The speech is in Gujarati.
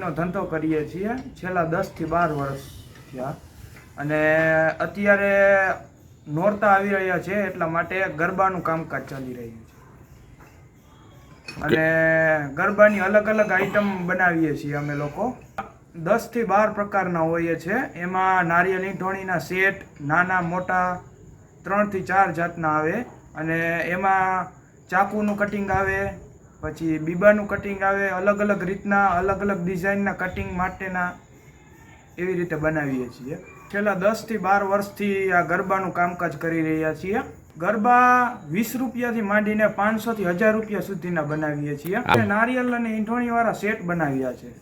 ઈંટોણીનો ધંધો કરીએ છીએ છેલ્લા 10 થી 12 વર્ષ થયા અને અત્યારે નોરતા આવી રહ્યા છે એટલા માટે ગરબાનું કામકાજ ચાલી રહ્યું છે અને ગરબાની અલગ અલગ આઈટમ બનાવીએ છીએ અમે લોકો 10 થી 12 પ્રકારના હોઈએ છે એમાં નારિયેળ ઈંટોણીના સેટ નાના મોટા 3 થી 4 જાતના આવે અને એમાં ચાકુનું કટિંગ આવે પછી બીબાનું કટિંગ આવે અલગ અલગ રીતના અલગ અલગ ડિઝાઇનના કટિંગ માટેના એવી રીતે બનાવીએ છીએ છેલ્લા 10 થી 12 વર્ષથી આ ગરબાનું કામકાજ કરી રહ્યા છીએ ગરબા 20 રૂપિયાથી માંડીને 500 થી 1000 રૂપિયા સુધીના બનાવીએ છીએ નારિયેળ અને ઈંટોણી વાળા સેટ બનાવ્યા છે